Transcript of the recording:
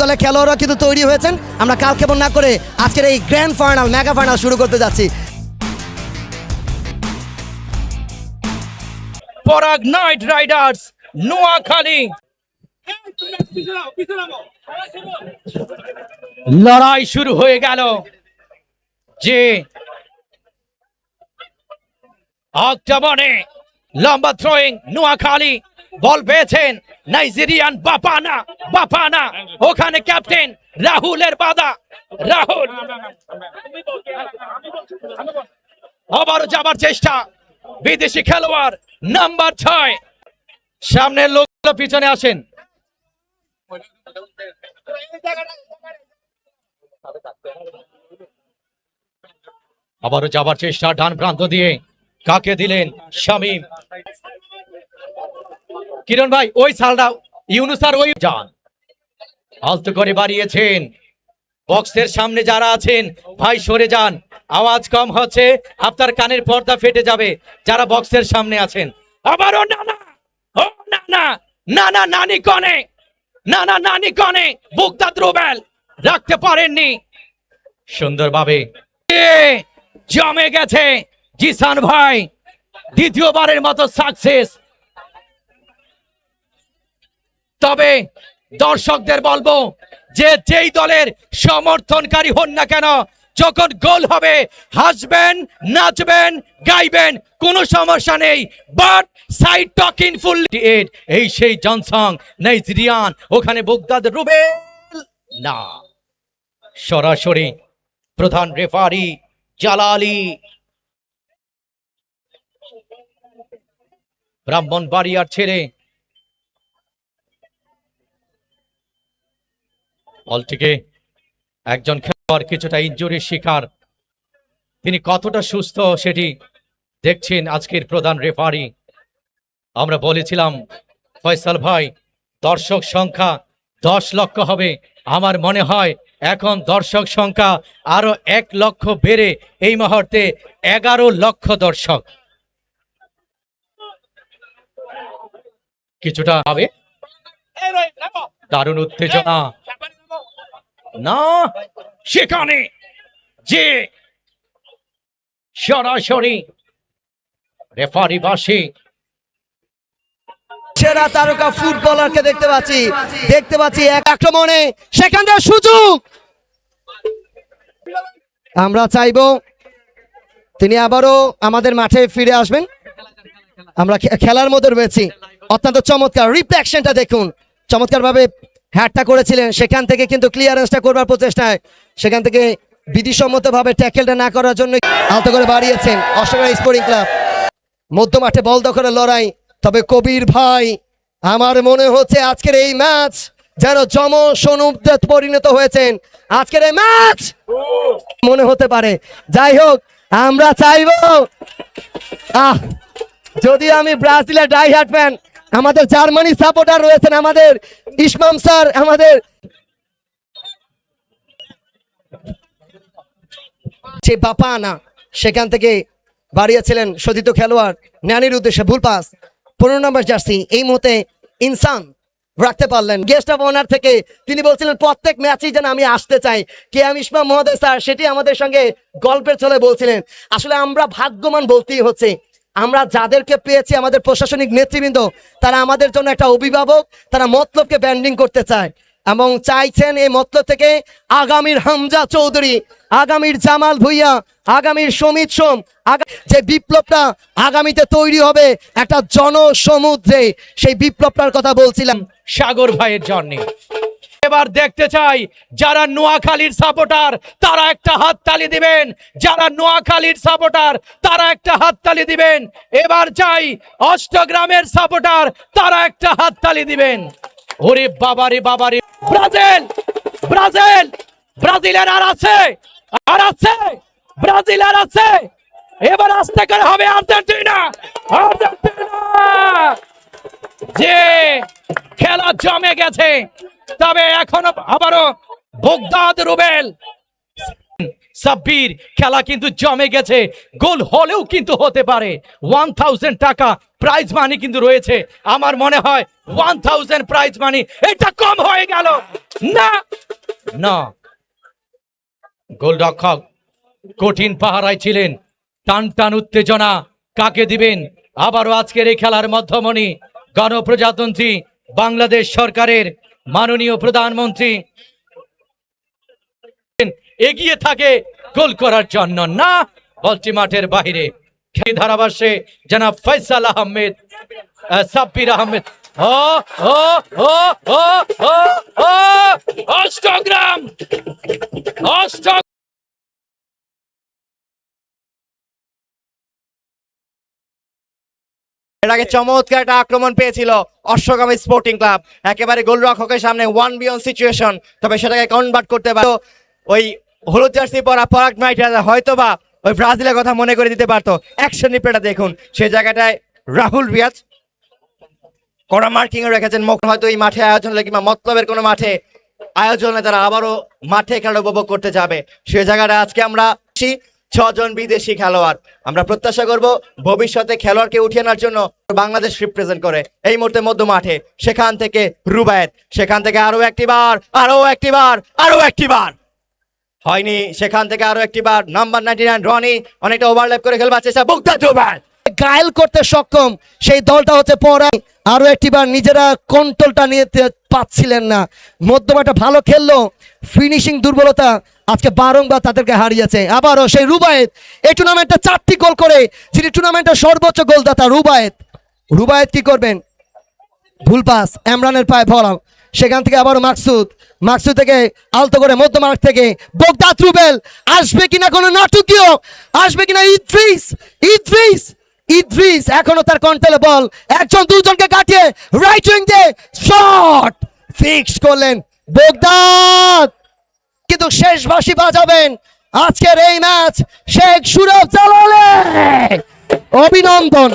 দলের খেলোয়াড়রা কিন্তু তৈরি হয়েছেন। আমরা কালক্ষেপণ না করে আজকের এই গ্র্যান্ড ফাইনাল, মেগা ফাইনাল শুরু করতে যাচ্ছি। পরাগ নাইট রাইডার্স নোয়াখালী, লড়াই শুরু হয়ে গেল। যে অক্টোবরে লম্বা থ্রোয়িং নোয়াখালী, বল পেয়েছেন নাইজেরিয়ান বাপানা ওখানে ক্যাপ্টেন রাহুলের বাধা। রাহুল আবারও যাবার চেষ্টা, বিদেশি খেলোয়াড় নাম্বার 6, সামনের লোকগুলো পিছনে আসেন। আবারও যাবার চেষ্টা ডান প্রান্ত দিয়ে, কাকে দিলেন? শামীম। কিরণ ভাই ওই সালটা ইউনুস আর ওই যান আলতো করে বাড়িয়েছেন। বক্সের সামনে যারা আছেন ভাই সরে যান, আওয়াজ কম হচ্ছে, আপনার কানের পর্দা ফেটে যাবে যারা বক্সের সামনে আছেন। আবারও নানি কনে বুগদাদ রুবেল রাখতে পারেননি সুন্দরভাবে। জমে গেছে জিসান ভাই, দ্বিতীয়বারের মতো সাকসেস। তবে দর্শকদের বলবো যে যেই দলের সমর্থনকারী হন না কেন, যখন গোল হবে হাসবেন, নাচবেন, গাইবেন, কোনো সমস্যা নেই। বাট সাইড টকিং ফুল এই সেই জনসং নাইজেরিয়ান, ওখানে বুগদাদ রুবেল না, সরাসরি প্রধান রেফারি জালালি। ব্রাহ্মণবাড়িয়ার ছেলে বলটিকে একজন খেলোয়াড় কিছুটা ইনজুরির শিকার, তিনি কতটা সুস্থ সেটি দেখছেন আজকের প্রধান রেফারি। আমরা বলেছিলাম ফয়সাল ভাই দর্শক সংখ্যা 10 লক্ষ হবে, আমার মনে হয় এখন দর্শক সংখ্যা আরো 1 লক্ষ বেড়ে এই মুহূর্তে 11 লক্ষ দর্শক কিছুটা হবে। দারুণ উত্তেজনা না, সেখানে যে সরাসরি রেফারি বাসী সেরা তারকা ফুটবলারকে দেখতে পাচ্ছি এক আক্রমণে, সেখান থেকে সুযোগ। আমরা চাইবো তিনি আবারও আমাদের মাঠে ফিরে আসবেন। আমরা খেলার মধ্যে রয়েছি। অত্যন্ত চমৎকার রিফ্লেকশনটা দেখুন, চমৎকার ভাবে হ্যাটটা করেছিলেন, সেখান থেকে কিন্তু ক্লিয়ারেন্সটা করবার প্রচেষ্টায় সেখান থেকে বিধিসম্মত ভাবে ট্যাকেলটা না করার জন্য আলতো করে বাড়িয়েছেন অষ্টগ্রাম স্পোর্টিং ক্লাব। মধ্য মাঠে বল দখলের লড়াই। তবে কবির ভাই, আমার মনে হচ্ছে আজকের এই ম্যাচ যেন জমসনুদ্যে পরিণত হয়েছেন। আজকের এই ম্যাচ মনে হতে পারে। যাই হোক, আমরা চাইবো যদি আমি ব্রাজিলের ডাই হার্ট ফ্যান, আমাদের জার্মানি সাপোর্টার রয়েছেন, আমাদের ইসমাম স্যার, আমাদের যে বাপানা সেখান থেকে বাড়িয়েছিলেন শোধিত খেলোয়াড় ন্যানির উদ্দেশ্যে, ভুল পাস। 15 নম্বর জার্সি এই মুহূর্তে ইনসান রাখতে পারলেন। গেস্ট অফ অনার থেকে তিনি বলছিলেন প্রত্যেক ম্যাচেই যেন আমি আসতে চাই। কে এম ইসমাম মহোদয় স্যার সেটি আমাদের সঙ্গে গল্পের ছলে বলছিলেন। আসলে আমরা ভাগ্যবান বলতেই হচ্ছে, আমরা যাদেরকে পেয়েছি আমাদের প্রশাসনিক নেতৃবৃন্দ, তারা আমাদের জন্য একটা অভিভাবক, তারা মতলবকে ব্যান্ডিং করতে চায় এবং চাইছেন এই মতলব থেকে আগামীর হামজা চৌধুরী, আগামীর জামাল ভুইয়া, আগামীর সমিত সোম, যে বিপ্লবটা আগামীতে তৈরি হবে একটা জনসমুদ্রে, সেই বিপ্লবটার কথা বলছিলাম সাগর ভাইয়ের জন্য। এবার দেখতে চাই যারা নোয়াখালীর সাপোর্টার তারা একটা হাততালি দিবেন, যারা নোয়াখালীর সাপোর্টার তারা একটা হাততালি দিবেন। এবার চাই অষ্টগ্রামের সাপোর্টার তারা একটা হাততালি দিবেন। ওরে বাবারে বাবারে, ব্রাজিলের আর আছে, ব্রাজিল আর আছে। এবার আসতে করে হবে আর্জেন্টিনা। যে খেলা জমে গেছে, তবে এখনো আবারও বুগদাদ রুবেল সাব্বির, খেলা কিন্তু জমে গেছে, গোল হলেও কিন্তু হতে পারে। 1000 টাকা প্রাইজ মানি কিন্তু রয়েছে। আমার মনে হয় 1000 প্রাইজ মানি এটা কম হয়ে গেল। না না, গোলরক্ষক কঠিন পাহারায় ছিলেন। টান টান উত্তেজনা কাকে দিবেন? আবারও আজকের এই খেলার মধ্যমণি গণপ্রজাতন্ত্রী বাংলাদেশ সরকারের মাননীয় প্রধানমন্ত্রী এগিয়ে থাকে গোল করার জন্য। না, বলটি মাঠের বাইরে। ধারাভাষ্যে জনাব ফয়সাল আহমেদ, সাব্বির আহমেদ। ও ও ও ও ও ও অষ্টগ্রাম, অষ্ট এর আগে চমৎকার একটা আক্রমণ পেয়েছিল অশ্বগামী স্পোর্টিং ক্লাব, একেবারে গোলরক্ষকের সামনে 1v1 সিচুয়েশন, তবে সেটাকে কনভার্ট করতে পারো। ওই হলুদ জার্সি পরা পরাগ নাইটার হয়তোবা ওই ব্রাজিলের কথা মনে করে দিতে পারতো। অ্যাকশন রিপ্লেটা দেখুন, সেই জায়গাটায় রাহুল রিয়াজ কড়া মার্কিং এ রেখেছেন। হয়তো এই মাঠে আয়োজন হলে কিংবা মতলবের কোনো মাঠে আয়োজনে তারা আবারও মাঠে খেলা উপভোগ করতে যাবে। সেই জায়গাটা আজকে আমরা 6 জন বিদেশি খেলোয়াড়, আমরা প্রত্যাশা করব ভবিষ্যতে খেলোয়াড়কে উঠিয়ে আনার জন্য বাংলাদেশ রিপ্রেজেন্ট করে। এই মুহূর্তে মধ্য মাঠে, সেখান থেকে রুবায়েত, সেখান থেকে আরো একটি বার হয়নি, সেখান থেকে আরো একটি বার নাম্বার 99 রনি অনেকটা ওভারল্যাপ করে খেলবার চেষ্টা, বুকদা জুবায়ের গায়েল করতে সক্ষম সেই দলটা হচ্ছে পরাগ। আরো একটিবার নিজেরা কন্ট্রোলটা নিয়ে পাচ্ছিলেন না। মধ্যমাটা ভালো খেললো, ফিনিশিং দুর্বলতা আজকে বারংবার তাদেরকে হারিয়েছে। আবারও সেই রুবায়েত এই টুর্নামেন্টে 4টি গোল করে, যিনি টুর্নামেন্টের সর্বোচ্চ গোলদাতা রুবায়েত কি করবেন? ভুল পাস, এমরানের পায়ে ফলাও, সেখান থেকে আবারও মাকসুদ থেকে আলতো করে মধ্যমাঠ থেকে বগদাদ রুবেল, আসবে কিনা কোনো নাটকীয়, আসবে কিনা ইদ্রিস এখনো তার কন্ট্রোলে বল, একজন দুজনকে কাটিয়ে রাইট উইং দিয়ে শট ফিক্সড করলেন বগদাদ। কিন্তু শেষ বাঁশি বাজাবেন আজকের এই ম্যাচ শেখ সুরভ জালালে। অভিনন্দন।